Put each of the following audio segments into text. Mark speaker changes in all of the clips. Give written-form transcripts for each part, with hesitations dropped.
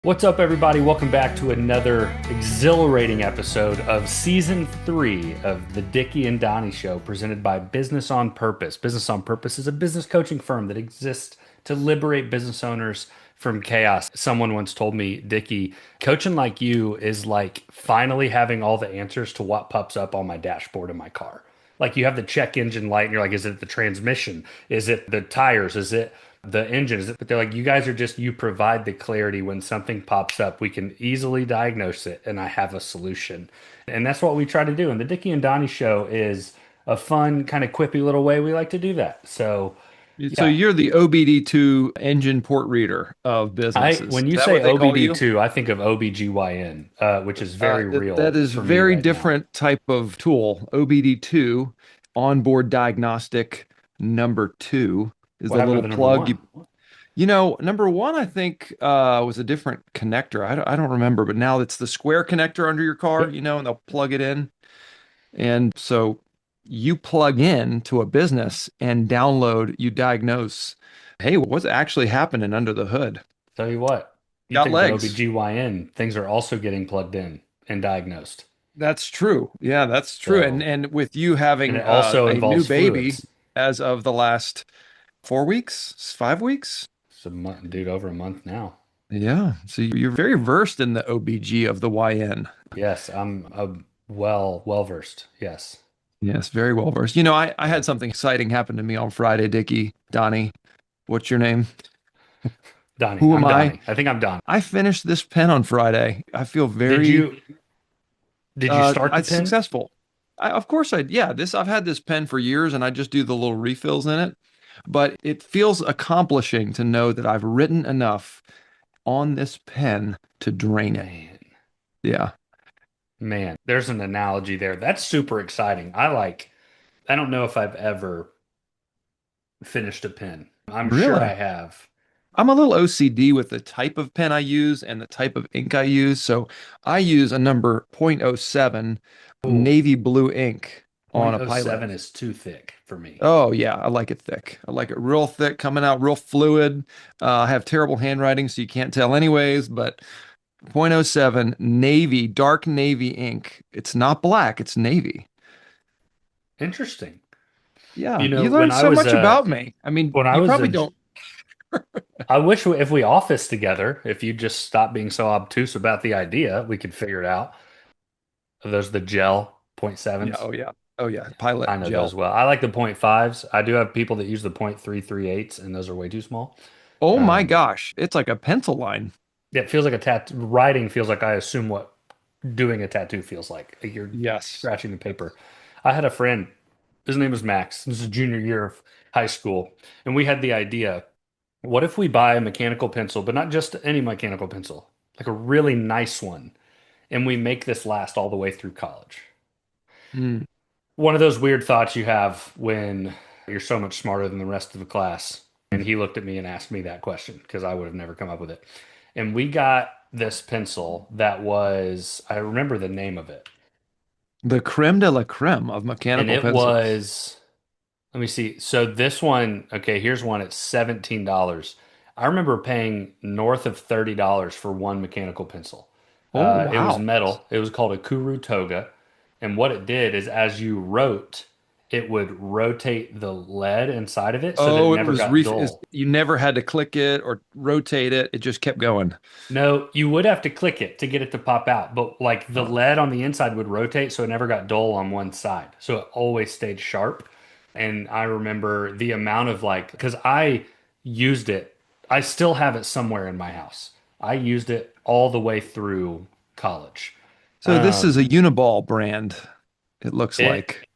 Speaker 1: What's up, everybody? Welcome back to another exhilarating episode of Season 3 of the Dickie and Donny Show, presented by Business on Purpose. Business on Purpose is a business coaching firm that exists to liberate business owners from chaos. Someone once told me, Dickie, coaching like you is like finally having all the answers to what pops up on my dashboard in my car. Like you have the check engine light and you're like, is it the transmission? Is it the tires? Is it the engine? Is it? But they're like, you guys are just, you provide the clarity when something pops up. We can easily diagnose it and I have a solution. And that's what we try to do. And the Dickie and Donny Show is a fun, kind of quippy little way we like to do that. So,
Speaker 2: So
Speaker 1: yeah.
Speaker 2: you're the OBD2 engine port reader of businesses.
Speaker 1: When
Speaker 2: Is
Speaker 1: you
Speaker 2: that
Speaker 1: say
Speaker 2: what they call you?
Speaker 1: OBD2, I think of OBGYN, which is very
Speaker 2: That
Speaker 1: real
Speaker 2: is
Speaker 1: for me
Speaker 2: very
Speaker 1: right now.
Speaker 2: different type of tool. OBD2, onboard diagnostic number two, is
Speaker 1: What
Speaker 2: the
Speaker 1: happened to
Speaker 2: little
Speaker 1: the number
Speaker 2: plug.
Speaker 1: one?
Speaker 2: Number one, I think, was a different connector. I don't remember, but now it's the square connector under your car,
Speaker 1: Yep.
Speaker 2: and they'll plug it in. And so you plug in to a business and download, you diagnose, hey, what's actually happening under the hood?
Speaker 1: Tell you what, you
Speaker 2: Got
Speaker 1: think of
Speaker 2: legs.
Speaker 1: OBGYN, things are also getting plugged in and diagnosed.
Speaker 2: That's true. Yeah, that's true. And
Speaker 1: So,
Speaker 2: and with you
Speaker 1: and
Speaker 2: having
Speaker 1: it also
Speaker 2: a new
Speaker 1: involves
Speaker 2: baby
Speaker 1: fluids.
Speaker 2: as of the last 4 weeks, 5 weeks.
Speaker 1: It's a month, dude, over a month now.
Speaker 2: Yeah. So you're very versed in the OBG of the YN.
Speaker 1: Yes, I'm well versed. Yes.
Speaker 2: Yes, very well versed. I had
Speaker 1: So,
Speaker 2: something exciting happen to me on Friday, Dickie, Donnie. What's your name?
Speaker 1: Donnie,
Speaker 2: Who am
Speaker 1: I'm
Speaker 2: I?
Speaker 1: Donnie. I think I'm Donnie.
Speaker 2: I finished this pen on Friday. I feel
Speaker 1: Did
Speaker 2: very
Speaker 1: you start the
Speaker 2: I
Speaker 1: pen?
Speaker 2: successful. Of course yeah, I've had this pen for years and I just do the little refills in it, but it feels accomplishing to know that I've written enough on this pen to drain it.
Speaker 1: Man,
Speaker 2: Yeah.
Speaker 1: man, there's an analogy there. That's super exciting. I don't know if I've ever finished a pen. I'm sure I
Speaker 2: Really?
Speaker 1: have.
Speaker 2: I'm a little OCD with the type of pen I use and the type of ink I use. So I use a number .07
Speaker 1: Ooh,
Speaker 2: navy blue ink on
Speaker 1: point
Speaker 2: a
Speaker 1: oh
Speaker 2: Pilot.
Speaker 1: 0.07 is too thick for me.
Speaker 2: Oh yeah, I like it thick. I like it real thick, coming out real fluid. I have terrible handwriting, so you can't tell anyways, but .07 navy, dark navy ink. It's not black, it's navy.
Speaker 1: Interesting.
Speaker 2: Yeah,
Speaker 1: You know,
Speaker 2: you learn so much about me. I mean,
Speaker 1: when I
Speaker 2: you
Speaker 1: was
Speaker 2: probably
Speaker 1: a
Speaker 2: don't.
Speaker 1: I wish if we office together, if you just stop being so obtuse about the idea, we could figure it out. Those the gel point
Speaker 2: Yeah,
Speaker 1: sevens.
Speaker 2: oh yeah. Oh yeah,
Speaker 1: Yeah,
Speaker 2: Pilot
Speaker 1: I know those
Speaker 2: gel.
Speaker 1: well. I like the point fives. I do have people that use the point three three eights, and those are way too small.
Speaker 2: Oh my
Speaker 1: Um,
Speaker 2: gosh, it's like a pencil line.
Speaker 1: it feels like a tattoo. Writing feels like I assume what doing a tattoo feels like you're
Speaker 2: Yes.
Speaker 1: scratching the paper. I had a friend. His name was Max. This is junior year of high school, and we had the idea. What if we buy a mechanical pencil, but not just any mechanical pencil, like a really nice one, and we make this last all the way through college?
Speaker 2: Mm.
Speaker 1: One of those weird thoughts you have when you're so much smarter than the rest of the class. And he looked at me and asked me that question because I would have never come up with it. And we got this pencil that was, I remember the name of it.
Speaker 2: The creme de la creme of
Speaker 1: And
Speaker 2: mechanical
Speaker 1: it
Speaker 2: pencils.
Speaker 1: was, let me see. So this one, okay, here's one at $17. I remember paying north of $30 for one mechanical pencil.
Speaker 2: Oh
Speaker 1: It was
Speaker 2: wow.
Speaker 1: metal. It was called a Kuru Toga. And what it did is as you wrote, it would rotate the lead inside of it so that it
Speaker 2: Oh, it
Speaker 1: never
Speaker 2: was
Speaker 1: got
Speaker 2: ref is
Speaker 1: dull.
Speaker 2: you never had to click it or rotate it. It just kept going.
Speaker 1: No, you would have to click it to get it to pop out, but like the
Speaker 2: Uh,
Speaker 1: lead on the inside would rotate so it never got dull on one side. So it always stayed sharp. And I remember the amount of like, because I used it, I still have it somewhere in my house. I used it all the way through college.
Speaker 2: so this is a
Speaker 1: Um,
Speaker 2: Uniball brand, it looks
Speaker 1: it
Speaker 2: like.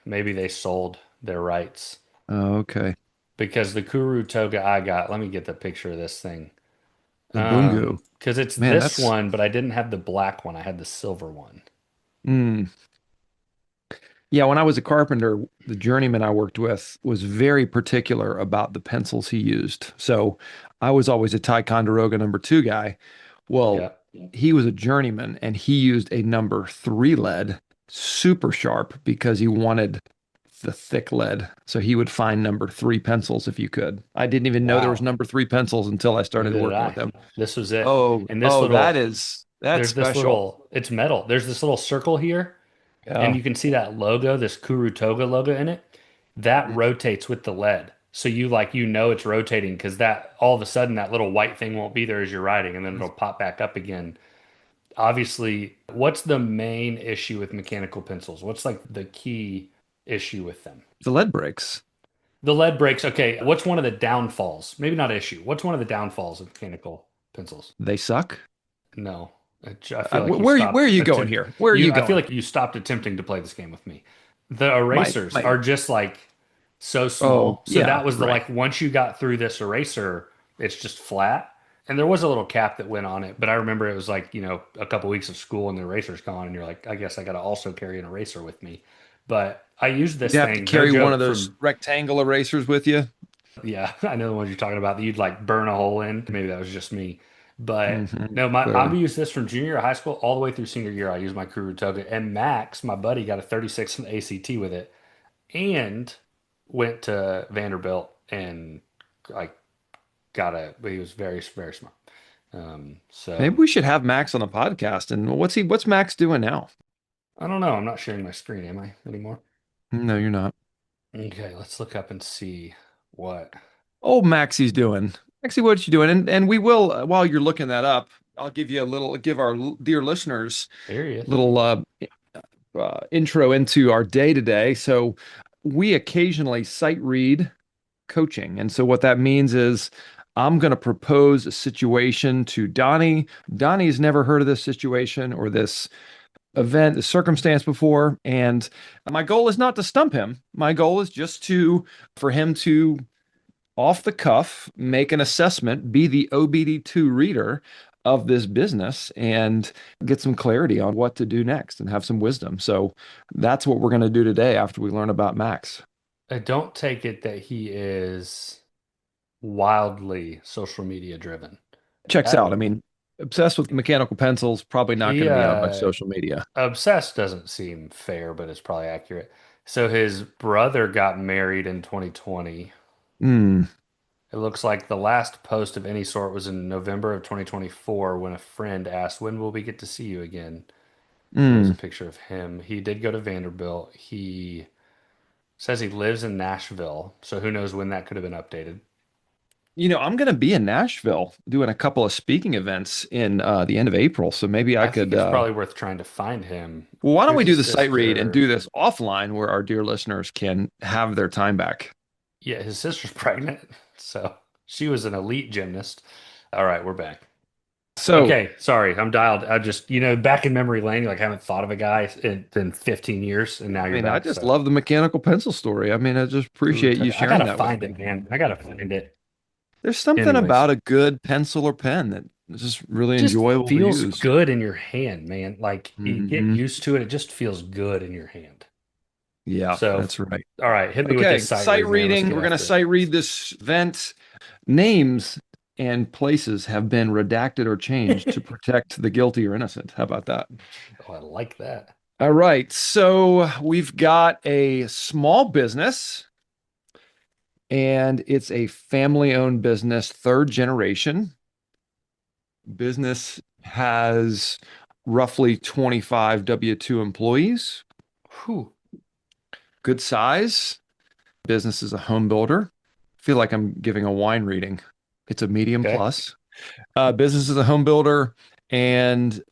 Speaker 1: maybe they sold their rights
Speaker 2: Oh, okay.
Speaker 1: because the Kuru toga I got, let me get the picture of this thing.
Speaker 2: The Bungu.
Speaker 1: Because it's
Speaker 2: Man,
Speaker 1: this
Speaker 2: that's
Speaker 1: one, but I didn't have the black one. I had the silver one.
Speaker 2: mm. Yeah, when I was a carpenter, the journeyman I worked with was very particular about the pencils he used. So I was always a Ticonderoga number two guy. Well,
Speaker 1: Yeah.
Speaker 2: he was a journeyman and he used a number three lead, super sharp, because he wanted the thick lead. So he would find number three pencils if you could. I didn't even know there was
Speaker 1: Wow.
Speaker 2: number three pencils until I started
Speaker 1: Neither did
Speaker 2: working with
Speaker 1: I.
Speaker 2: him.
Speaker 1: This was it.
Speaker 2: Oh,
Speaker 1: And this
Speaker 2: oh,
Speaker 1: little,
Speaker 2: that's
Speaker 1: there's this
Speaker 2: special.
Speaker 1: little, it's metal. There's this little circle here, and
Speaker 2: Yeah.
Speaker 1: you can see that logo, this Kuru Toga logo in it. That
Speaker 2: Mhm.
Speaker 1: rotates with the lead. So you like, it's rotating because that all of a sudden that little white thing won't be there as you're riding, and then it'll pop back up again. Obviously, what's the main issue with mechanical pencils? What's like the key issue with them?
Speaker 2: The lead breaks.
Speaker 1: The lead breaks. Okay, what's one of the downfalls? Maybe not issue. What's one of the downfalls of mechanical pencils?
Speaker 2: They suck.
Speaker 1: No, I feel like you
Speaker 2: Where are
Speaker 1: stopped
Speaker 2: you going
Speaker 1: attempt.
Speaker 2: here? Where are you
Speaker 1: You, I feel
Speaker 2: going?
Speaker 1: like you stopped attempting to play this game with me. The
Speaker 2: My
Speaker 1: erasers
Speaker 2: my
Speaker 1: are just like so
Speaker 2: Oh,
Speaker 1: small. So
Speaker 2: yeah,
Speaker 1: that was the
Speaker 2: right.
Speaker 1: like once you got through this eraser, it's just flat. And there was a little cap that went on it, but I remember it was like, a couple weeks of school and the eraser's gone, and you're like, I guess I got to also carry an eraser with me. But I used
Speaker 2: You'd
Speaker 1: this
Speaker 2: have to
Speaker 1: thing, no
Speaker 2: carry one of
Speaker 1: joke,
Speaker 2: those
Speaker 1: from
Speaker 2: rectangle erasers with you.
Speaker 1: yeah, I know the ones you're talking about that you'd like burn a hole in. Maybe that was just me. But no, I've
Speaker 2: Clearly.
Speaker 1: used this from junior year of high school all the way through senior year. I used my Kuru Toga. And Max, my buddy, got a 36 in the ACT with it and went to Vanderbilt and like he was very, very smart.
Speaker 2: Maybe
Speaker 1: So
Speaker 2: we should have Max on the podcast. And what's Max doing now?
Speaker 1: I don't know. I'm not sharing my screen, am I anymore?
Speaker 2: No, you're not.
Speaker 1: Okay, let's look up and see what.
Speaker 2: Oh, Maxie's doing. Maxie, what you doing? And we will, while you're looking that up, I'll give our dear listeners
Speaker 1: There he is.
Speaker 2: little intro into our day today. So we occasionally sight read coaching. And so what that means is I'm going to propose a situation to Donnie. Donnie's never heard of this situation or this event, the circumstance before. And my goal is not to stump him. My goal is just for him to, off the cuff, make an assessment, be the OBD2 reader of this business and get some clarity on what to do next and have some wisdom. So that's what we're going to do today after we learn about Max.
Speaker 1: I don't take it that he is wildly social media driven.
Speaker 2: Checks
Speaker 1: That
Speaker 2: out. I mean, obsessed with mechanical pencils, probably not going
Speaker 1: he
Speaker 2: to be on much social media.
Speaker 1: obsessed doesn't seem fair, but it's probably accurate. So his brother got married in 2020.
Speaker 2: Hmm.
Speaker 1: It looks like the last post of any sort was in November of 2024 when a friend asked, "When will we get to see you again?" And it was a
Speaker 2: Hmm.
Speaker 1: picture of him. He did go to Vanderbilt. He says he lives in Nashville, so who knows when that could have been updated.
Speaker 2: I'm going to be in Nashville doing a couple of speaking events in the end of April. So maybe I
Speaker 1: I think
Speaker 2: could.
Speaker 1: it's probably worth trying to find him.
Speaker 2: Well, why don't
Speaker 1: Here's
Speaker 2: we do
Speaker 1: his
Speaker 2: the site read and
Speaker 1: sister.
Speaker 2: do this offline where our dear listeners can have their time back?
Speaker 1: Yeah, his sister's pregnant, so she was an elite gymnast. All right, we're back.
Speaker 2: So,
Speaker 1: Okay, sorry, I'm dialed. I just, back in memory lane, like I haven't thought of a guy in 15 years, and now
Speaker 2: I
Speaker 1: you're
Speaker 2: mean, I
Speaker 1: back.
Speaker 2: just
Speaker 1: So,
Speaker 2: love the mechanical pencil story. I mean, I just
Speaker 1: Guru
Speaker 2: appreciate you
Speaker 1: Toga. I
Speaker 2: sharing
Speaker 1: gotta
Speaker 2: that with
Speaker 1: find
Speaker 2: me.
Speaker 1: it, man. I gotta find it.
Speaker 2: There's something
Speaker 1: Anyways,
Speaker 2: about a good pencil or pen that is just really
Speaker 1: just
Speaker 2: enjoyable to
Speaker 1: feels
Speaker 2: use.
Speaker 1: good in your hand, man. Like you get
Speaker 2: Hmm.
Speaker 1: used to it, it just feels good in your hand.
Speaker 2: Yeah,
Speaker 1: So,
Speaker 2: that's right.
Speaker 1: all right, hit me with
Speaker 2: Okay,
Speaker 1: this sight
Speaker 2: sight
Speaker 1: read, man. Let's
Speaker 2: reading.
Speaker 1: get
Speaker 2: We're going to
Speaker 1: after it.
Speaker 2: sight read this event. Names and places have been redacted or changed to protect the guilty or innocent. How about that?
Speaker 1: Oh, I like that.
Speaker 2: All right. So we've got a small business, and it's a family-owned business, third generation. Business has roughly 25 W-2 employees.
Speaker 1: Whew.
Speaker 2: Good size. Business is a home builder. I feel like I'm giving a wine reading. It's a medium
Speaker 1: Okay.
Speaker 2: plus. Business is a home builder, and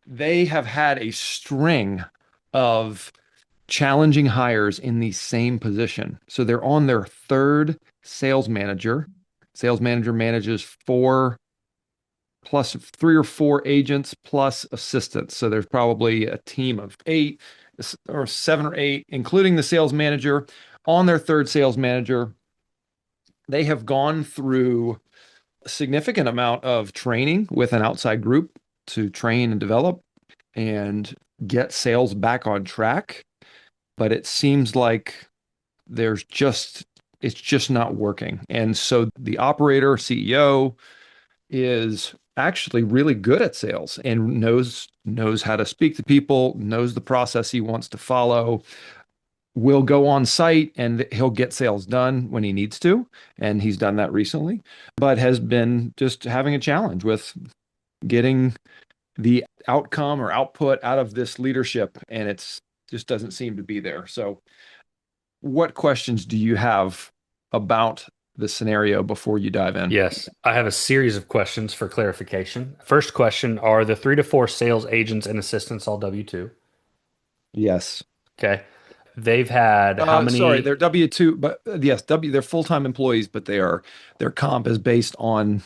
Speaker 2: they have had a string of challenging hires in the same position. So they're on their third sales manager. Sales manager manages four plus three or four agents plus assistants. So there's probably a team of eight or seven or eight, including the sales manager, on their third sales manager. They have gone through a significant amount of training with an outside group to train and develop and get sales back on track. But it seems like there's just it's just not working. And so the operator, CEO, is actually really good at sales and knows how to speak to people, knows the process he wants to follow, will go on site and he'll get sales done when he needs to. And he's done that recently, but has been just having a challenge with getting the outcome or output out of this leadership. And it's just doesn't seem to be there. So, what questions do you have about the scenario before you dive in?
Speaker 1: Yes, I have a series of questions for clarification. First question, are the 3 to 4 sales agents and assistants all W-2?
Speaker 2: Yes.
Speaker 1: Okay. They've had how
Speaker 2: Sorry,
Speaker 1: many?
Speaker 2: they're W-2, but yes, they're full-time employees, but their comp is based on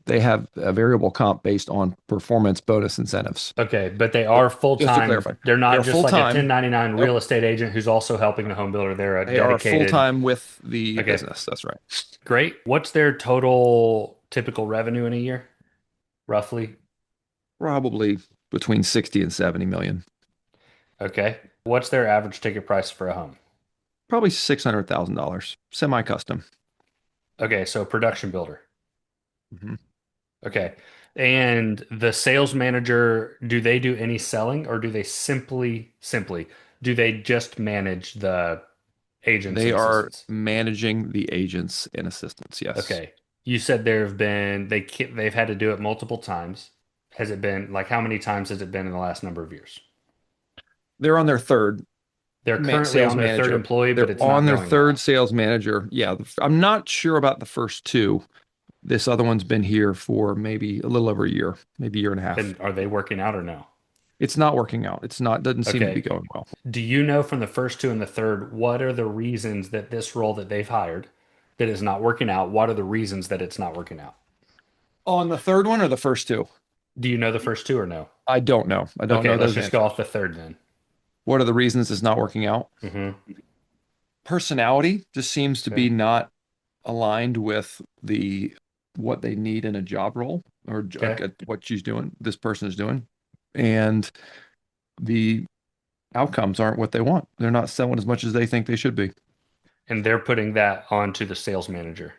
Speaker 2: they have a variable comp based on performance bonus incentives.
Speaker 1: Okay, but they are
Speaker 2: Just to
Speaker 1: full-time.
Speaker 2: clarify,
Speaker 1: They're
Speaker 2: they're
Speaker 1: not just like a
Speaker 2: full-time.
Speaker 1: 1099 real
Speaker 2: Nope,
Speaker 1: estate agent who's also helping the home builder. They're a
Speaker 2: they are
Speaker 1: dedicated.
Speaker 2: full-time with the
Speaker 1: Okay,
Speaker 2: business. That's right.
Speaker 1: great. What's their total typical revenue in a year, roughly?
Speaker 2: Probably between 60 and 70 million.
Speaker 1: Okay. What's their average ticket price for a home?
Speaker 2: Probably $600,000, semi-custom.
Speaker 1: Okay, so production builder.
Speaker 2: Mhm.
Speaker 1: Okay. And the sales manager, do they do any selling or do they simply, do they just manage the agents
Speaker 2: They
Speaker 1: and
Speaker 2: are
Speaker 1: assistants?
Speaker 2: managing the agents and assistants. Yes.
Speaker 1: Okay. You said there have been they've had to do it multiple times. Has it been like how many times has it been in the last number of years?
Speaker 2: They're on their third
Speaker 1: They're currently
Speaker 2: sales
Speaker 1: on their third
Speaker 2: manager.
Speaker 1: employee, but
Speaker 2: They're
Speaker 1: it's
Speaker 2: on
Speaker 1: not
Speaker 2: their
Speaker 1: going
Speaker 2: third
Speaker 1: well.
Speaker 2: sales manager. Yeah, I'm not sure about the first two. This other one's been here for maybe a little over a year, maybe a year and a half.
Speaker 1: And are they working out or no?
Speaker 2: It's not working out. It's not, doesn't seem to be
Speaker 1: Okay.
Speaker 2: going well.
Speaker 1: Do you know from the first two and the third, what are the reasons that this role that they've hired that is not working out? What are the reasons that it's not working out?
Speaker 2: On the third one or the first two?
Speaker 1: Do you know the first two or no?
Speaker 2: I don't know. I don't
Speaker 1: Okay,
Speaker 2: know
Speaker 1: let's
Speaker 2: those
Speaker 1: just go off
Speaker 2: answers.
Speaker 1: the third then.
Speaker 2: What are the reasons it's not working out?
Speaker 1: Hmm.
Speaker 2: Personality just seems to
Speaker 1: Okay.
Speaker 2: be not aligned with the what they need in a job role or
Speaker 1: Okay.
Speaker 2: what this person is doing. And the outcomes aren't what they want. They're not selling as much as they think they should be.
Speaker 1: And they're putting that onto the sales manager.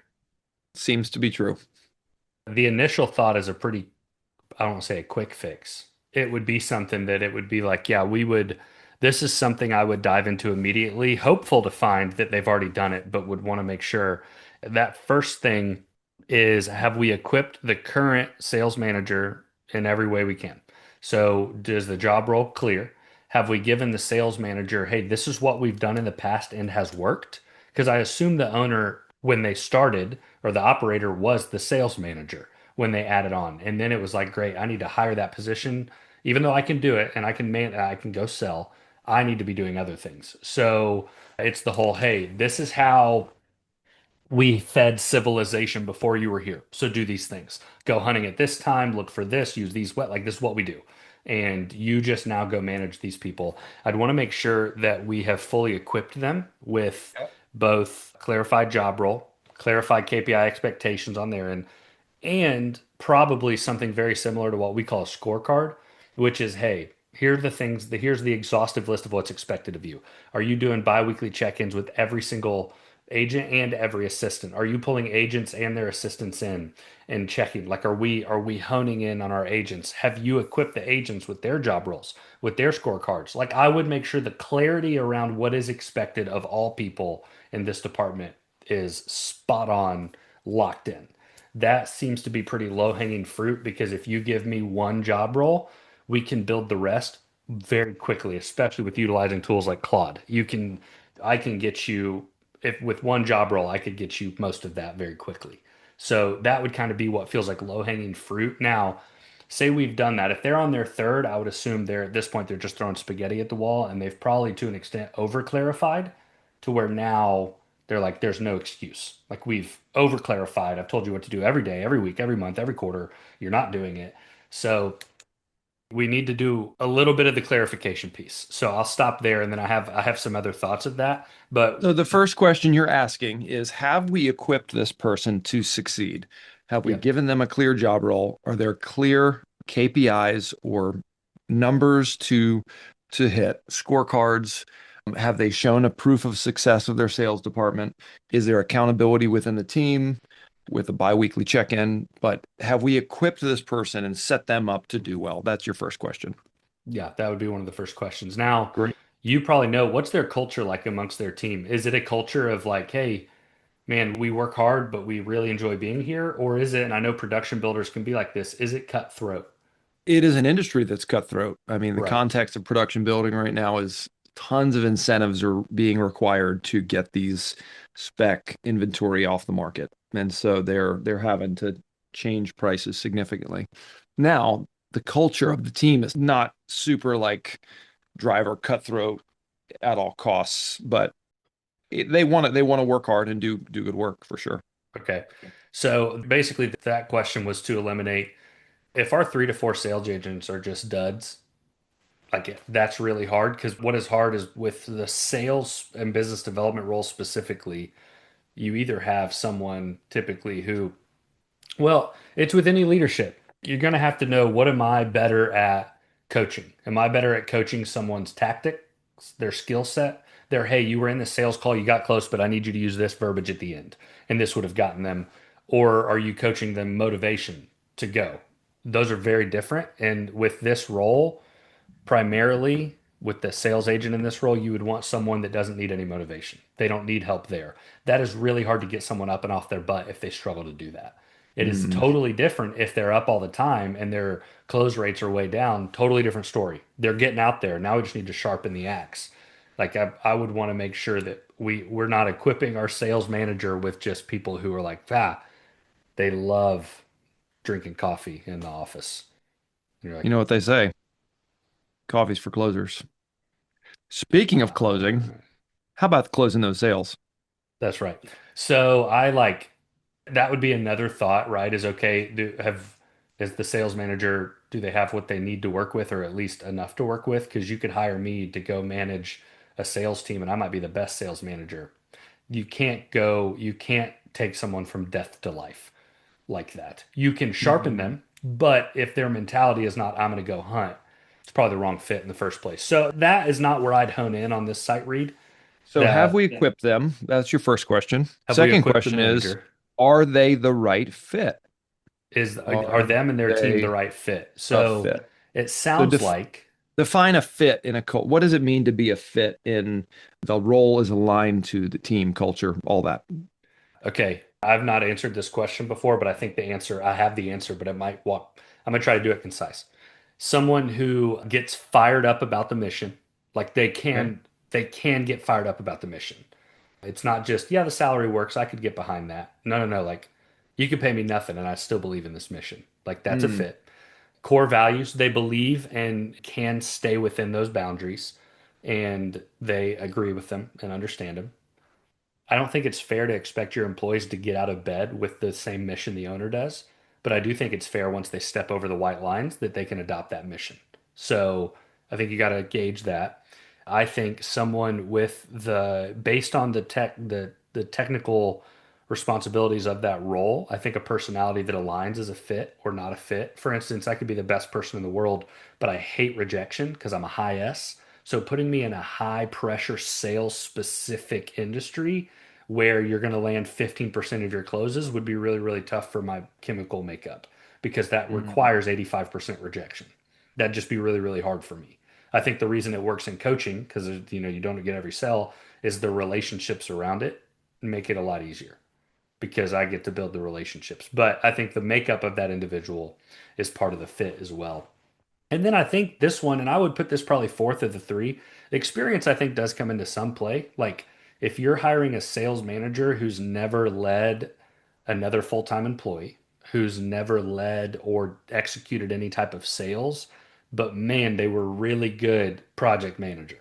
Speaker 2: Seems to be true.
Speaker 1: The initial thought is a pretty, I don't want to say a quick fix. It would be something that it would be like, yeah, this is something I would dive into immediately, hopeful to find that they've already done it, but would want to make sure. That first thing is, have we equipped the current sales manager in every way we can? So, does the job role clear? Have we given the sales manager, hey, this is what we've done in the past and has worked? Because I assume the owner, when they started, or the operator was the sales manager when they added on. And then it was like, great, I need to hire that position. Even though I can do it and I can go sell, I need to be doing other things. So it's the whole, hey, this is how we fed civilization before you were here. So do these things. Go hunting at this time, look for this, use these wet, like this is what we do. And you just now go manage these people. I'd want to make sure that we have fully equipped them with both clarified job role, clarified KPI expectations on their end, and probably something very similar to what we call a scorecard, which is, hey, here are the things, here's the exhaustive list of what's expected of you. Are you doing biweekly check-ins with every single agent and every assistant? Are you pulling agents and their assistants in and checking? Like, are we honing in on our agents? Have you equipped the agents with their job roles, with their scorecards? Like, I would make sure the clarity around what is expected of all people in this department is spot on, locked in. That seems to be pretty low hanging fruit because if you give me one job role, we can build the rest very quickly, especially with utilizing tools like Claude. I can get you, if with one job role, I could get you most of that very quickly. So that would kind of be what feels like low hanging fruit. Now, say we've done that. If they're on their third, I would assume they're at this point, they're just throwing spaghetti at the wall and they've probably to an extent over clarified to where now they're like, there's no excuse. Like we've over clarified. I've told you what to do every day, every week, every month, every quarter. You're not doing it. So we need to do a little bit of the clarification piece. So I'll stop there and then I have some other thoughts of that. But
Speaker 2: So the first question you're asking is, have we equipped this person to succeed? Have we
Speaker 1: yeah,
Speaker 2: given them a clear job role? Are there clear KPIs or numbers to hit, scorecards? Have they shown a proof of success of their sales department? Is there accountability within the team with a biweekly check-in? But have we equipped this person and set them up to do well? That's your first question.
Speaker 1: yeah, that would be one of the first questions. Now,
Speaker 2: Great.
Speaker 1: You probably know what's their culture like amongst their team. Is it a culture of like, hey, man, we work hard, but we really enjoy being here? Or is it, and I know production builders can be like this, is it cutthroat?
Speaker 2: It is an industry that's cutthroat. I mean, the
Speaker 1: Right.
Speaker 2: context of production building right now is tons of incentives are being required to get these spec inventory off the market. And so they're having to change prices significantly. Now, the culture of the team is not super like driver cutthroat at all costs, but they want to work hard and do good work for sure.
Speaker 1: Okay. So basically, that question was to eliminate if our 3 to 4 sales agents are just duds, like that's really hard because what is hard is with the sales and business development role specifically, you either have someone typically who, well, it's with any leadership. You're going to have to know what am I better at coaching? Am I better at coaching someone's tactics, their skill set? Their, hey, you were in the sales call, you got close, but I need you to use this verbiage at the end. And this would have gotten them. Or are you coaching them motivation to go? Those are very different. And with this role, primarily with the sales agent in this role, you would want someone that doesn't need any motivation. They don't need help there. That is really hard to get someone up and off their butt if they struggle to do that. It is
Speaker 2: Mm.
Speaker 1: totally different if they're up all the time and their close rates are way down. Totally different story. They're getting out there. Now we just need to sharpen the axe. Like I would want to make sure that we're not equipping our sales manager with just people who are like, they love drinking coffee in the office. And you're
Speaker 2: You
Speaker 1: like,
Speaker 2: know what they say, coffee's for closers. Speaking of closing,
Speaker 1: uh,
Speaker 2: how about closing those sales?
Speaker 1: that's right. So I like that would be another thought, right? Is okay, as the sales manager, do they have what they need to work with or at least enough to work with? Because you could hire me to go manage a sales team and I might be the best sales manager. You can't take someone from death to life like that. You can sharpen
Speaker 2: Mm.
Speaker 1: them, but if their mentality is not, I'm going to go hunt, it's probably the wrong fit in the first place. So that is not where I'd hone in on this site read.
Speaker 2: So have
Speaker 1: That
Speaker 2: we equipped them? That's your first question.
Speaker 1: have we
Speaker 2: Second
Speaker 1: equipped the
Speaker 2: question is,
Speaker 1: manager?
Speaker 2: are they the right fit?
Speaker 1: Are
Speaker 2: Are
Speaker 1: them and their team the
Speaker 2: they
Speaker 1: right fit?
Speaker 2: a
Speaker 1: So
Speaker 2: fit?
Speaker 1: it
Speaker 2: So
Speaker 1: sounds like,
Speaker 2: define a fit in a cult. What does it mean to be a fit in the role is aligned to the team culture, all that?
Speaker 1: okay, I've not answered this question before, but I think I have the answer, but it might walk. I'm gonna try to do it concise. Someone who gets fired up about the mission, like
Speaker 2: Okay.
Speaker 1: they can get fired up about the mission. It's not just, yeah, the salary works. I could get behind that. No, no, no. Like, you could pay me nothing and I still believe in this mission. Like, that's a
Speaker 2: Mm.
Speaker 1: fit. Core values, they believe and can stay within those boundaries and they agree with them and understand them. I don't think it's fair to expect your employees to get out of bed with the same mission the owner does, but I do think it's fair once they step over the white lines that they can adopt that mission. So I think you got to gauge that. I think someone with based on the technical responsibilities of that role, I think a personality that aligns is a fit or not a fit. For instance, I could be the best person in the world, but I hate rejection because I'm a high S. So putting me in a high pressure sales specific industry where you're going to land 15% of your closes would be really, really tough for my chemical makeup because that
Speaker 2: Mm.
Speaker 1: requires 85% rejection. That'd just be really, really hard for me. I think the reason it works in coaching, because you don't get every sell, is the relationships around it make it a lot easier because I get to build the relationships. But I think the makeup of that individual is part of the fit as well. And then I think this one, and I would put this probably fourth of the three. Experience, I think, does come into some play. Like if you're hiring a sales manager who's never led another full-time employee, who's never led or executed any type of sales, but man, they were really good project manager.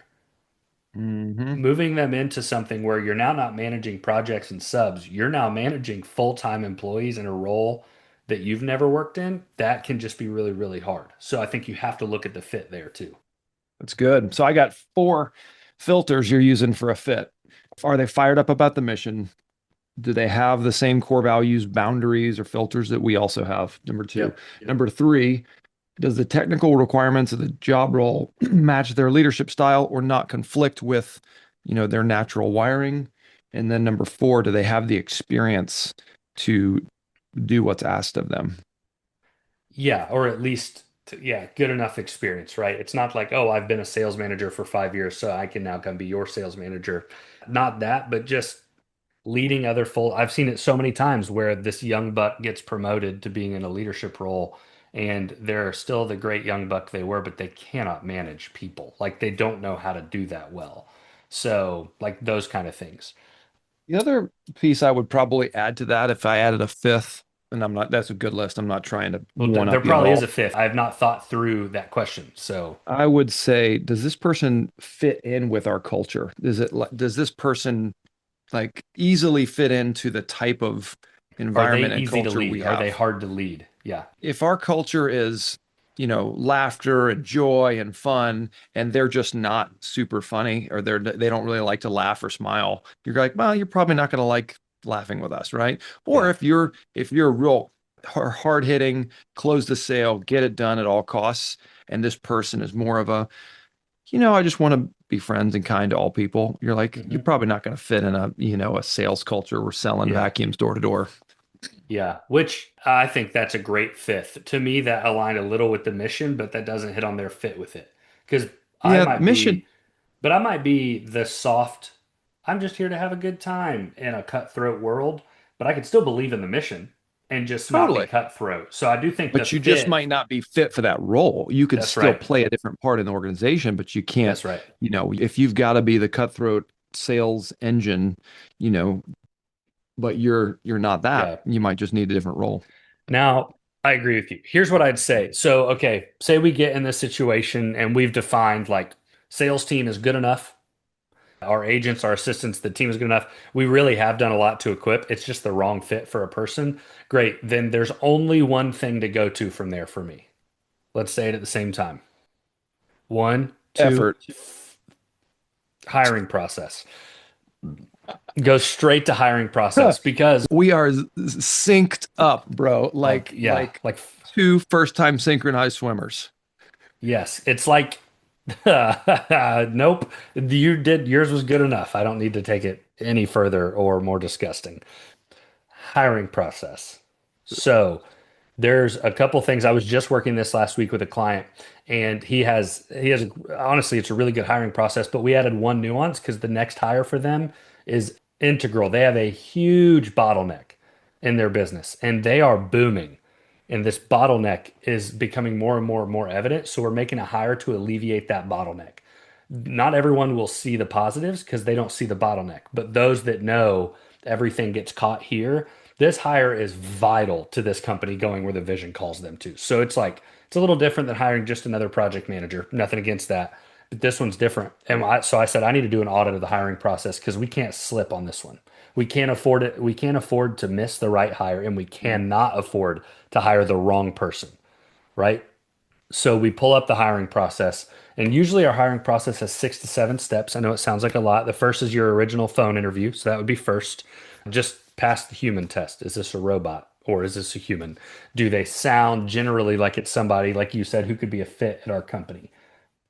Speaker 2: Hmm.
Speaker 1: Moving them into something where you're now not managing projects and subs, you're now managing full-time employees in a role that you've never worked in, that can just be really, really hard. So I think you have to look at the fit there too.
Speaker 2: That's good. So I got four filters you're using for a fit. Are they fired up about the mission? Do they have the same core values, boundaries, or filters that we also have? Number two.
Speaker 1: Yep.
Speaker 2: Number three, does the technical requirements of the job role match their leadership style or not conflict with, their natural wiring? And then number four, do they have the experience to do what's asked of them?
Speaker 1: Yeah, or at least Yeah, good enough experience, right? It's not like, oh, I've been a sales manager for 5 years, so I can now come be your sales manager. Not that, but just leading other full. I've seen it so many times where this young buck gets promoted to being in a leadership role, and they're still the great young buck they were, but they cannot manage people. Like they don't know how to do that well. So, like those kind of things.
Speaker 2: The other piece I would probably add to that, if I added a fifth, and I'm not, that's a good list. I'm not trying to
Speaker 1: Well,
Speaker 2: one
Speaker 1: there
Speaker 2: up you at
Speaker 1: probably is
Speaker 2: all.
Speaker 1: a fifth. I have not thought through that question. So,
Speaker 2: I would say, does this person fit in with our culture? Does this person like easily fit into the type of
Speaker 1: are they
Speaker 2: environment and
Speaker 1: easy to
Speaker 2: culture we
Speaker 1: lead? Are they
Speaker 2: have?
Speaker 1: hard to lead? Yeah.
Speaker 2: If our culture is, laughter and joy and fun, and they're just not super funny, or they don't really like to laugh or smile, you're like, well, you're probably not going to like laughing with us, right? Or
Speaker 1: Yeah.
Speaker 2: if you're real hard hitting, close the sale, get it done at all costs, and this person is more of a, I just want to be friends and kind to all people. You're like, you're
Speaker 1: Hmm.
Speaker 2: probably not going to fit in a sales culture. We're selling
Speaker 1: Yeah.
Speaker 2: vacuums door to door.
Speaker 1: Yeah, which I think that's a great fifth. To me, that aligned a little with the mission, but that doesn't hit on their fit with it. Because I
Speaker 2: Yeah,
Speaker 1: might
Speaker 2: mission.
Speaker 1: be, but I might be the soft, I'm just here to have a good time in a cutthroat world, but I could still believe in the mission and just not be
Speaker 2: Totally.
Speaker 1: cutthroat. So I do think the
Speaker 2: But you just
Speaker 1: fit,
Speaker 2: might not be fit for that role. You could
Speaker 1: that's
Speaker 2: still
Speaker 1: right.
Speaker 2: play a different part in the organization, but you can't,
Speaker 1: That's right.
Speaker 2: if you've got to be the cutthroat sales engine, you know, but you're not that,
Speaker 1: Yeah.
Speaker 2: you might just need a different role.
Speaker 1: Now, I agree with you. Here's what I'd say. So, okay, say we get in this situation and we've defined like sales team is good enough. Our agents, our assistants, the team is good enough. We really have done a lot to equip. It's just the wrong fit for a person. Great. Then there's only one thing to go to from there for me. Let's say it at the same time. One, two,
Speaker 2: Effort.
Speaker 1: hiring process. Go straight to hiring process because
Speaker 2: We are synced up, bro.
Speaker 1: yeah,
Speaker 2: Like
Speaker 1: like
Speaker 2: two first time synchronized swimmers.
Speaker 1: yes, it's like nope. You did yours was good enough. I don't need to take it any further or more disgusting. Hiring process. So there's a couple things. I was just working this last week with a client, and he has honestly, it's a really good hiring process, but we added one nuance because the next hire for them is integral. They have a huge bottleneck in their business, and they are booming. And this bottleneck is becoming more and more and more evident. So we're making a hire to alleviate that bottleneck. Not everyone will see the positives because they don't see the bottleneck, but those that know everything gets caught here, this hire is vital to this company going where the vision calls them to. So it's like it's a little different than hiring just another project manager. Nothing against that, but this one's different. So I said I need to do an audit of the hiring process because we can't slip on this one. We can't afford it. We can't afford to miss the right hire, and we cannot afford to hire the wrong person, right? So we pull up the hiring process, and usually our hiring process has 6 to 7 steps. I know it sounds like a lot. The first is your original phone interview, so that would be first. Just pass the human test. Is this a robot or is this a human? Do they sound generally like it's somebody, like you said, who could be a fit at our company?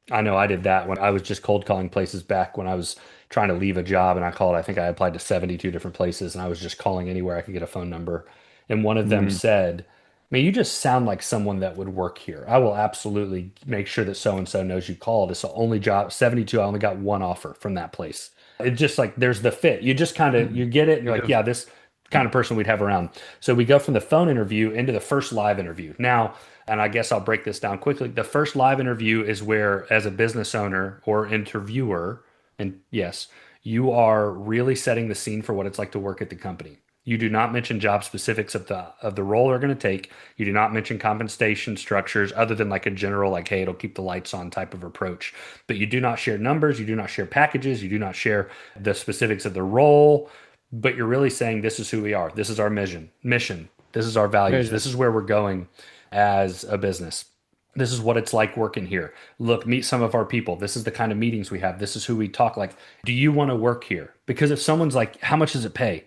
Speaker 1: I know I did that when I was just cold calling places back when I was trying to leave a job and I called, I think I applied to 72 different places and I was just calling anywhere I could get a phone number. And one of them
Speaker 2: Mm.
Speaker 1: said, I mean, you just sound like someone that would work here. I will absolutely make sure that so and so knows you called. It's the only job, 72. I only got one offer from that place. It's just like there's the fit. You just kind of you get it and you're like,
Speaker 2: Give.
Speaker 1: yeah, this kind of person we'd have around. So we go from the phone interview into the first live interview. Now, and I guess I'll break this down quickly. The first live interview is where, as a business owner or interviewer, and yes, you are really setting the scene for what it's like to work at the company. You do not mention job specifics of the role they're going to take. You do not mention compensation structures other than like a general like, hey, it'll keep the lights on type of approach. But you do not share numbers, you do not share packages, you do not share the specifics of the role, but you're really saying this is who we are. This is our mission. This is our values. This
Speaker 2: Vision.
Speaker 1: is where we're going as a business. This is what it's like working here. Look, meet some of our people. This is the kind of meetings we have. This is who we talk like. Do you want to work here? Because if someone's like, how much does it pay?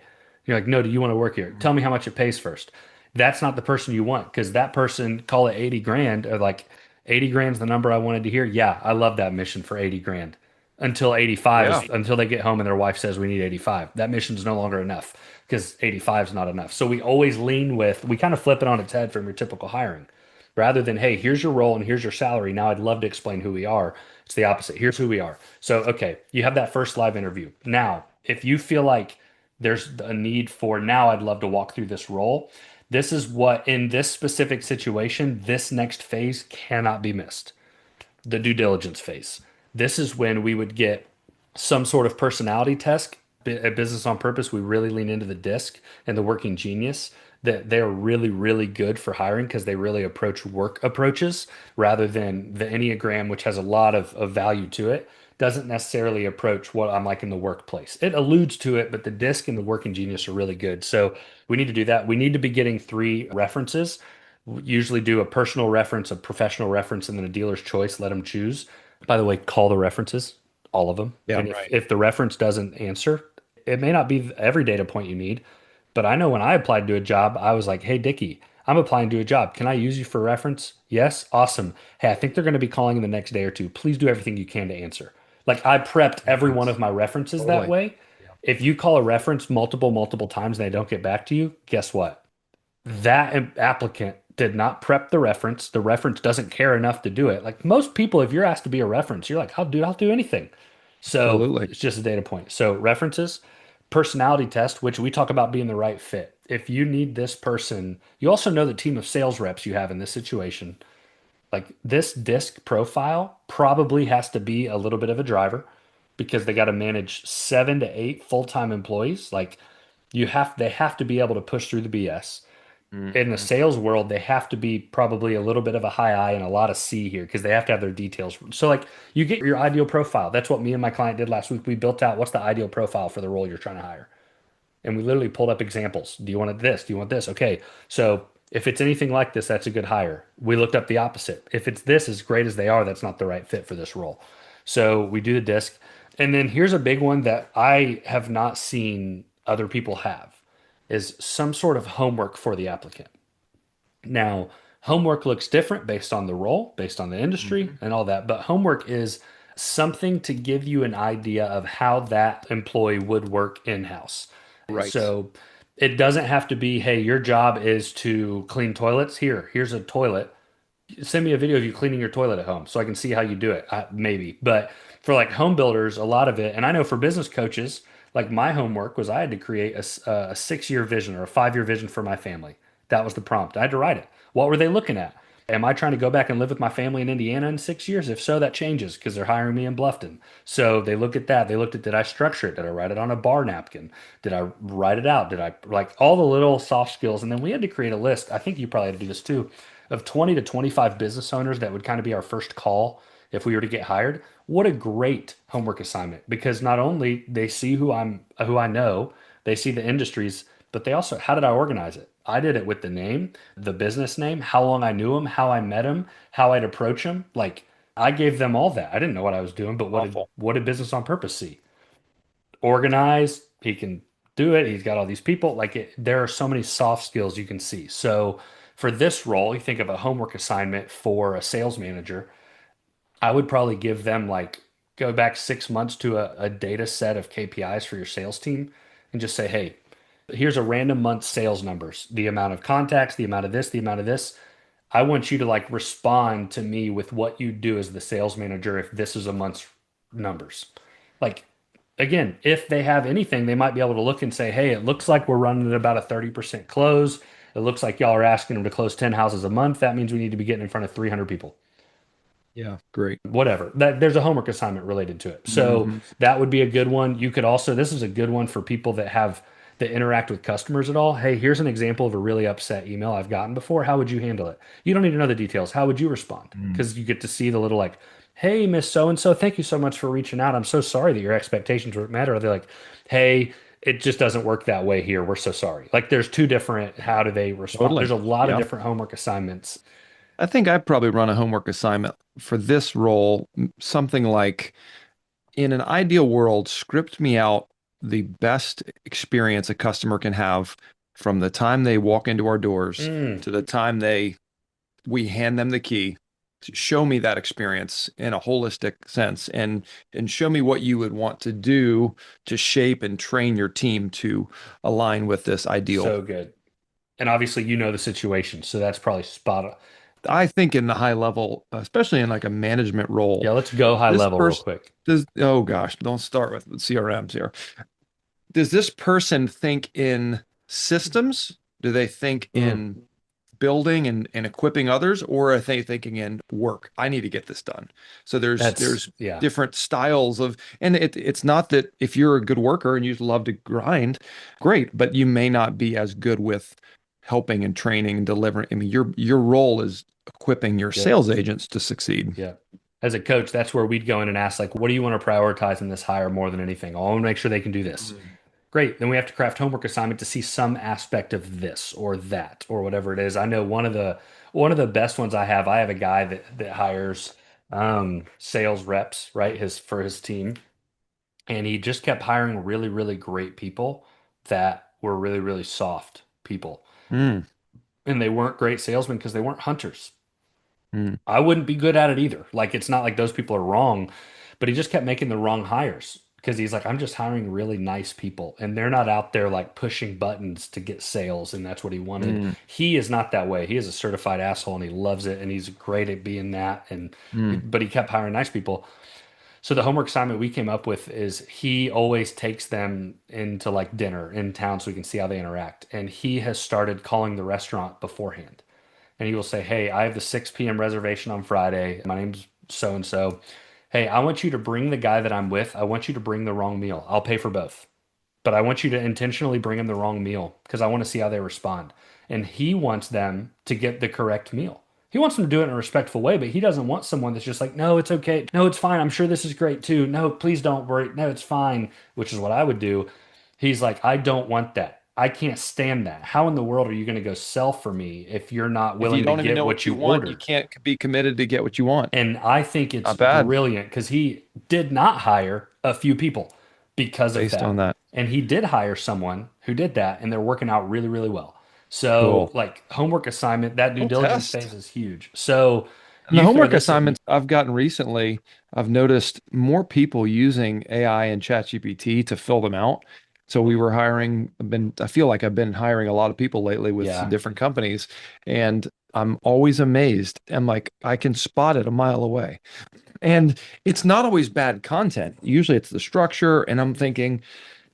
Speaker 1: You're like, no, do you want to work here? Tell me how much it pays first. That's not the person you want because that person, call it 80 grand, or like 80 grand's the number I wanted to hear. Yeah, I love that mission for 80 grand until 85
Speaker 2: Yeah.
Speaker 1: is until they get home and their wife says we need 85. That mission's no longer enough because 85 is not enough. So we always lean with, we kind of flip it on its head from your typical hiring, rather than, hey, here's your role and here's your salary. Now I'd love to explain who we are. It's the opposite. Here's who we are. So, okay, you have that first live interview. Now, if you feel like there's a need for now, I'd love to walk through this role. This is what, in this specific situation, this next phase cannot be missed, the due diligence phase. This is when we would get some sort of personality test. At Business on Purpose, we really lean into the disc and the working genius, that they're really, really good for hiring because they really approach work approaches rather than the Enneagram, which has a lot of value to it, doesn't necessarily approach what I'm like in the workplace. It alludes to it, but the disc and the working genius are really good. So we need to do that. We need to be getting three references. We usually do a personal reference, a professional reference, and then a dealer's choice. Let them choose. By the way, call the references, all of them.
Speaker 2: Yeah,
Speaker 1: And
Speaker 2: right.
Speaker 1: if the reference doesn't answer, it may not be every data point you need, but I know when I applied to a job, I was like, hey, Dickie, I'm applying to a job. Can I use you for reference? Yes. Awesome. Hey, I think they're going to be calling in the next day or two. Please do everything you can to answer. Like I prepped every one of
Speaker 2: Yes,
Speaker 1: my references that
Speaker 2: totally.
Speaker 1: way.
Speaker 2: Yeah.
Speaker 1: If you call a reference multiple times and they don't get back to you, guess what? That applicant did not prep the reference. The reference doesn't care enough to do it. Like most people, if you're asked to be a reference, you're like, I'll do anything. So
Speaker 2: Absolutely.
Speaker 1: it's just a data point. So references, personality test, which we talk about being the right fit. If you need this person, you also know the team of sales reps you have in this situation. Like this disc profile probably has to be a little bit of a driver because they got to manage 7 to 8 full-time employees. Like they have to be able to push through the BS. In the
Speaker 2: Mhm.
Speaker 1: sales world, they have to be probably a little bit of a high I and a lot of C here because they have to have their details. So, like, you get your ideal profile. That's what me and my client did last week. We built out what's the ideal profile for the role you're trying to hire. And we literally pulled up examples. Do you want this? Do you want this? Okay. So, if it's anything like this, that's a good hire. We looked up the opposite. If it's this, as great as they are, that's not the right fit for this role. So, we do the disc. And then here's a big one that I have not seen other people have is some sort of homework for the applicant. Now, homework looks different based on the role, based on the industry,
Speaker 2: Mhm.
Speaker 1: and all that, but homework is something to give you an idea of how that employee would work in-house.
Speaker 2: Right.
Speaker 1: So it doesn't have to be, hey, your job is to clean toilets. Here's a toilet. Send me a video of you cleaning your toilet at home so I can see how you do it. Maybe. But for like home builders, a lot of it, and I know for business coaches, like my homework was I had to create a 6 year vision or a 5 year vision for my family. That was the prompt. I had to write it. What were they looking at? Am I trying to go back and live with my family in Indiana in 6 years? If so, that changes because they're hiring me in Bluffton. So they look at that. They looked at, did I structure it? Did I write it on a bar napkin? Did I write it out? Did I like all the little soft skills? And then we had to create a list. I think you probably had to do this too, of 20 to 25 business owners that would kind of be our first call if we were to get hired. What a great homework assignment because not only they see who I know, they see the industries, but they also, how did I organize it? I did it with the name, the business name, how long I knew him, how I met him, how I'd approach him. Like I gave them all that. I didn't know what I was doing, but
Speaker 2: Awful.
Speaker 1: what did Business on Purpose see? Organized, he can do it. He's got all these people. There are so many soft skills you can see. So for this role, you think of a homework assignment for a sales manager. I would probably give them like go back 6 months to a data set of KPIs for your sales team and just say, hey, here's a random month sales numbers, the amount of contacts, the amount of this, the amount of this. I want you to like respond to me with what you do as the sales manager if this is a month's numbers. Like again, if they have anything, they might be able to look and say, hey, it looks like we're running at about a 30% close. It looks like y'all are asking them to close 10 houses a month. That means we need to be getting in front of 300 people.
Speaker 2: Yeah, great.
Speaker 1: Whatever. That there's a homework assignment related to it. So
Speaker 2: Hmm.
Speaker 1: that would be a good one. You could also, this is a good one for people that interact with customers at all. Hey, here's an example of a really upset email I've gotten before. How would you handle it? You don't need to know the details. How would you respond? Because you get to see the little like, hey, Miss So and So, thank you so much for reaching out. I'm so sorry that your expectations weren't met. Or they're like, hey, it just doesn't work that way here. We're so sorry. Like there's two different, how do they respond? There's
Speaker 2: Totally.
Speaker 1: a lot of
Speaker 2: Yeah.
Speaker 1: different homework assignments.
Speaker 2: I think I'd probably run a homework assignment for this role, something like in an ideal world, script me out the best experience a customer can have from the time they walk into our doors
Speaker 1: Mm.
Speaker 2: to the time we hand them the key. To show me that experience in a holistic sense and show me what you would want to do to shape and train your team to align with this ideal.
Speaker 1: So good. And obviously you know the situation, so that's probably spot on.
Speaker 2: I think in the high level, especially in like a management
Speaker 1: Yeah,
Speaker 2: role,
Speaker 1: let's go high
Speaker 2: this
Speaker 1: level real
Speaker 2: person
Speaker 1: quick.
Speaker 2: does, oh gosh, don't start with CRMs here. Does this person think in systems? Do they think
Speaker 1: Mm,
Speaker 2: in building and equipping others, or are they thinking in work? I need to get this done. So
Speaker 1: that's
Speaker 2: there's
Speaker 1: yeah.
Speaker 2: different styles of, and it's not that if you're a good worker and you love to grind, great, but you may not be as good with helping and training and delivering. I mean, your role is equipping your
Speaker 1: Yep.
Speaker 2: sales agents to succeed.
Speaker 1: Yeah. As a coach, that's where we'd go in and ask, like, what do you want to prioritize in this hire more than anything? I want to make sure they can do this.
Speaker 2: Mm.
Speaker 1: Great. Then we have to craft homework assignment to see some aspect of this or that or whatever it is. I know one of the best ones I have a guy that hires sales reps, right? His for his team. And he just kept hiring really, really great people that were really, really soft people.
Speaker 2: Mm.
Speaker 1: And they weren't great salesmen because they weren't hunters.
Speaker 2: Mm.
Speaker 1: I wouldn't be good at it either. Like it's not like those people are wrong, but he just kept making the wrong hires because he's like, I'm just hiring really nice people and they're not out there like pushing buttons to get sales. And that's what he wanted.
Speaker 2: Mm.
Speaker 1: He is not that way. He is a certified asshole and he loves it and he's great at being that. And
Speaker 2: Mm.
Speaker 1: but he kept hiring nice people. So the homework assignment we came up with is he always takes them into like dinner in town so we can see how they interact. And he has started calling the restaurant beforehand and he will say, "Hey, I have the 6 p.m. reservation on Friday. My name's so and so. Hey, I want you to bring the guy that I'm with. I want you to bring the wrong meal. I'll pay for both, but I want you to intentionally bring him the wrong meal because I want to see how they respond." And he wants them to get the correct meal. He wants them to do it in a respectful way, but he doesn't want someone that's just like, "No, it's okay. No, it's fine. I'm sure this is great too. No, please don't worry. No, it's fine," which is what I would do. He's like, "I don't want that. I can't stand that. How in the world are you going to go sell for me if you're not
Speaker 2: If you
Speaker 1: willing to
Speaker 2: don't even
Speaker 1: get
Speaker 2: know
Speaker 1: what
Speaker 2: what you
Speaker 1: you
Speaker 2: want, you
Speaker 1: ordered?"
Speaker 2: can't be committed to get what you want.
Speaker 1: And I think it's
Speaker 2: Not bad
Speaker 1: brilliant because he did not hire a few people because of
Speaker 2: based on
Speaker 1: that.
Speaker 2: that.
Speaker 1: And he did hire someone who did that, and they're working out really, really well. So,
Speaker 2: Cool.
Speaker 1: like homework assignment, that due
Speaker 2: Cool
Speaker 1: diligence
Speaker 2: test.
Speaker 1: phase is huge. So,
Speaker 2: And the
Speaker 1: you throw
Speaker 2: homework
Speaker 1: this at me.
Speaker 2: assignments I've gotten recently, I've noticed more people using AI and ChatGPT to fill them out. So we were hiring, I feel like I've been hiring a lot of people lately with some
Speaker 1: Yeah,
Speaker 2: different companies, and I'm always amazed. I'm like, I can spot it a mile away. And it's not always bad content. Usually it's the structure, and I'm thinking,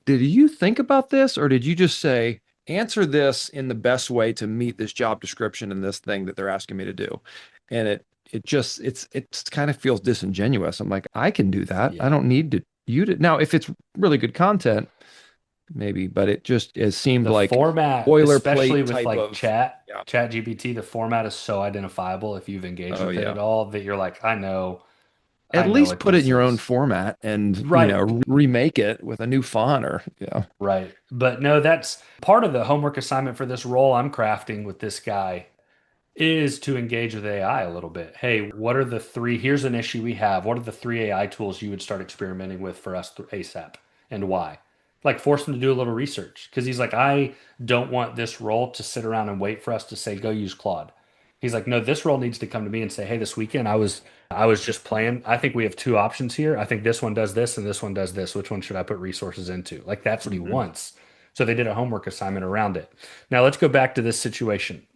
Speaker 2: did you think about this, or did you just say, answer this in the best way to meet this job description and this thing that they're asking me to do? And it just it's kind of feels disingenuous. I'm like, I can do that. I
Speaker 1: yeah.
Speaker 2: don't need to you to now if it's really good content, maybe, but it seemed
Speaker 1: The
Speaker 2: like
Speaker 1: format, especially
Speaker 2: boilerplate
Speaker 1: with
Speaker 2: type
Speaker 1: like
Speaker 2: of yeah.
Speaker 1: Chat GPT, the format is so identifiable if you've engaged
Speaker 2: Oh
Speaker 1: with it
Speaker 2: yeah.
Speaker 1: at all that you're like,
Speaker 2: At
Speaker 1: I know
Speaker 2: least
Speaker 1: what
Speaker 2: put it in
Speaker 1: this
Speaker 2: your own
Speaker 1: is.
Speaker 2: format and,
Speaker 1: Right.
Speaker 2: remake it with a new font or yeah.
Speaker 1: Right. But no, that's part of the homework assignment for this role I'm crafting with this guy is to engage with AI a little bit. Hey, what are the three? Here's an issue we have. What are the three AI tools you would start experimenting with for us ASAP and why? Like force him to do a little research because he's like, I don't want this role to sit around and wait for us to say, go use Claude. He's like, no, this role needs to come to me and say, hey, this weekend I was just playing. I think we have two options here. I think this one does this and this one does this. Which one should I put resources into? Like that's what he
Speaker 2: Mhm.
Speaker 1: wants. So they did a homework assignment around it. Now let's go back to this situation.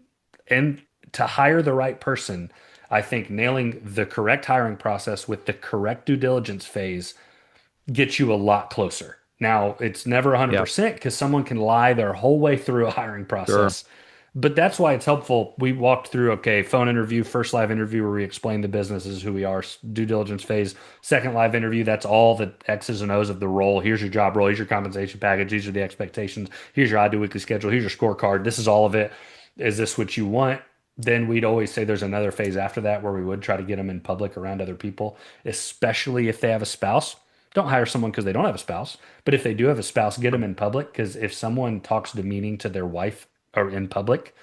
Speaker 1: And to hire the right person, I think nailing the correct hiring process with the correct due diligence phase gets you a lot closer. Now, it's never
Speaker 2: Yeah,
Speaker 1: 100% because someone can lie their whole way through a hiring
Speaker 2: sure.
Speaker 1: process. But that's why it's helpful. We walked through, okay, phone interview, first live interview where we explain the business is who we are, due diligence phase, second live interview, that's all the X's and O's of the role. Here's your job role, here's your compensation package, these are the expectations, here's your I do weekly schedule, here's your scorecard, this is all of it. Is this what you want? Then we'd always say there's another phase after that where we would try to get them in public around other people, especially if they have a spouse. Don't hire someone because they don't have a spouse, but if they do have a spouse, get them in public because if someone talks demeaning to their wife or in public,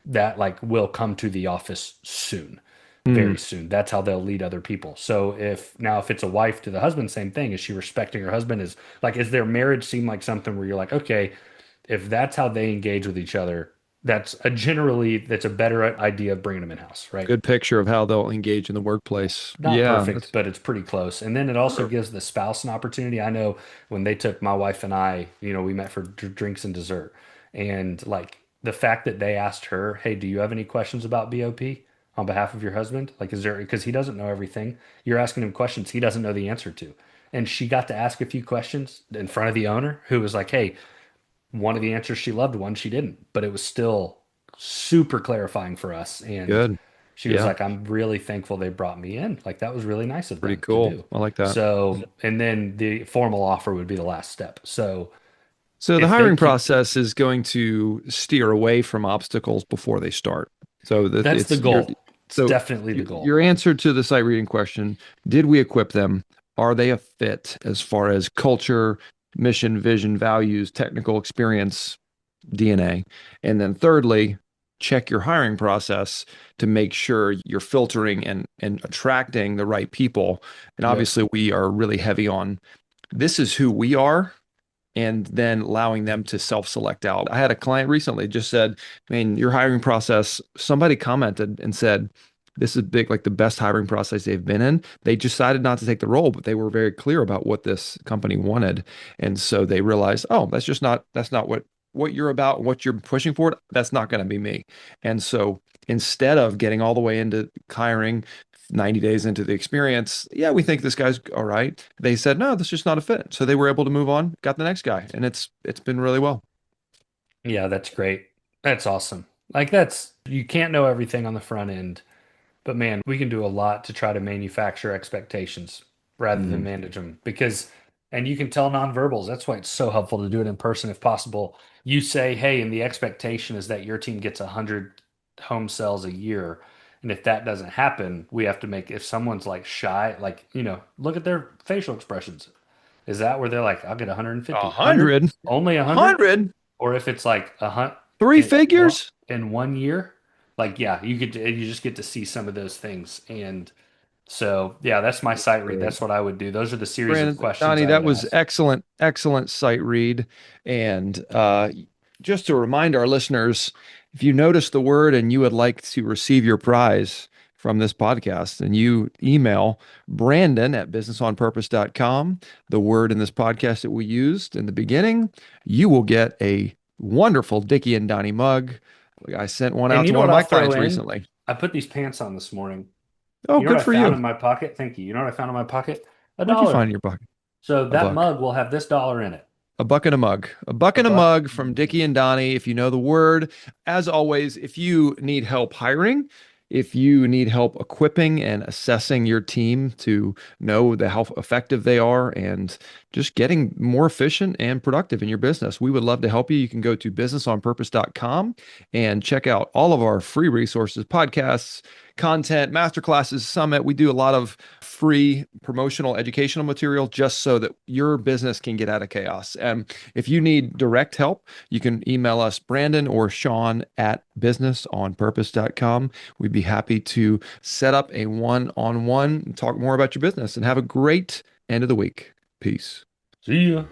Speaker 1: that like will come to the office soon,
Speaker 2: Hmm.
Speaker 1: very soon. That's how they'll lead other people. So if it's a wife to the husband, same thing. Is she respecting her husband? Is like is their marriage seem like something where you're like, okay, if that's how they engage with each other, that's a better idea of bringing them in house, right?
Speaker 2: Good picture of how they'll engage in the workplace.
Speaker 1: Not
Speaker 2: Yeah,
Speaker 1: perfect,
Speaker 2: that's
Speaker 1: but it's pretty close. And then it also
Speaker 2: sure.
Speaker 1: gives the spouse an opportunity. I know when they took my wife and I, we met for drinks and dessert. And like the fact that they asked her, hey, do you have any questions about BOP? on behalf of your husband? Like, is there, because he doesn't know everything. You're asking him questions he doesn't know the answer to. And she got to ask a few questions in front of the owner who was like, hey, one of the answers she loved, one she didn't, but it was still super clarifying for us. And
Speaker 2: Good.
Speaker 1: she was
Speaker 2: Yeah.
Speaker 1: like, I'm really thankful they brought me in. Like, that was really nice of
Speaker 2: Pretty
Speaker 1: them to
Speaker 2: cool.
Speaker 1: do.
Speaker 2: I like that.
Speaker 1: So, and then the formal offer would be the last step. So
Speaker 2: So the
Speaker 1: if they
Speaker 2: hiring
Speaker 1: keep,
Speaker 2: process is going to steer away from obstacles before they start. So that
Speaker 1: that's the
Speaker 2: it's your
Speaker 1: goal. It's
Speaker 2: so
Speaker 1: definitely the goal.
Speaker 2: your answer to the site reading question, did we equip them? Are they a fit as far as culture, mission, vision, values, technical experience, DNA? And then thirdly, check your hiring process to make sure you're filtering and attracting the right people. And
Speaker 1: Yep.
Speaker 2: obviously we are really heavy on this is who we are and then allowing them to self-select out. I had a client recently just said, man, your hiring process, somebody commented and said, this is big, like the best hiring process they've been in. They decided not to take the role, but they were very clear about what this company wanted. And so they realized, oh, that's not what you're about, what you're pushing for. That's not going to be me. And so instead of getting all the way into hiring 90 days into the experience, yeah, we think this guy's all right. They said, no, this is just not a fit. So they were able to move on, got the next guy, and it's been really well.
Speaker 1: Yeah, that's great. That's awesome. Like, that's, you can't know everything on the front end. But man, we can do a lot to try to manufacture expectations rather than
Speaker 2: Mhm.
Speaker 1: manage them because, and you can tell nonverbals. That's why it's so helpful to do it in person if possible. You say, hey, and the expectation is that your team gets 100 home sales a year. And if that doesn't happen, we have to make, if someone's like shy, like, look at their facial expressions. Is that where they're like, I'll get 150,
Speaker 2: A
Speaker 1: 100,
Speaker 2: hundred,
Speaker 1: only 100?
Speaker 2: 100,
Speaker 1: Or if it's like a hunt
Speaker 2: three figures.
Speaker 1: in 1 year, like yeah, you just get to see some of those things. And so yeah, that's my sight read.
Speaker 2: Great.
Speaker 1: That's what I would do. Those are the series of
Speaker 2: Brandon,
Speaker 1: questions
Speaker 2: Donnie,
Speaker 1: I
Speaker 2: that
Speaker 1: would
Speaker 2: was
Speaker 1: ask.
Speaker 2: excellent, excellent sight read. And just to remind our listeners, if you notice the word and you would like to receive your prize from this podcast, and you email Brandon at businessonpurpose.com, the word in this podcast that we used in the beginning, you will get a wonderful Dickie and Donny mug. I sent one
Speaker 1: And
Speaker 2: out
Speaker 1: you
Speaker 2: to
Speaker 1: know
Speaker 2: one
Speaker 1: what
Speaker 2: of
Speaker 1: I'll
Speaker 2: my
Speaker 1: throw
Speaker 2: clients
Speaker 1: in?
Speaker 2: recently.
Speaker 1: I put these pants on this morning.
Speaker 2: Oh,
Speaker 1: You know what
Speaker 2: good
Speaker 1: I
Speaker 2: for
Speaker 1: found
Speaker 2: you.
Speaker 1: in my pocket? Thank you. You know what I found in my pocket? A
Speaker 2: What'd you
Speaker 1: dollar.
Speaker 2: find in your pocket?
Speaker 1: So
Speaker 2: A
Speaker 1: that
Speaker 2: buck.
Speaker 1: mug will have this dollar in it.
Speaker 2: A buck and a mug. A buck
Speaker 1: A
Speaker 2: and a
Speaker 1: buck.
Speaker 2: mug from Dickie and Donnie. If you know the word, as always, if you need help hiring, if you need help equipping and assessing your team to know how effective they are and just getting more efficient and productive in your business, we would love to help you. You can go to businessonpurpose.com and check out all of our free resources, podcasts, content, masterclasses, summit. We do a lot of free promotional educational material just so that your business can get out of chaos. And if you need direct help, you can email us, Brandon or Shawn at businessonpurpose.com. We'd be happy to set up a one-on-one, talk more about your business, and have a great end of the week. Peace.
Speaker 1: See ya.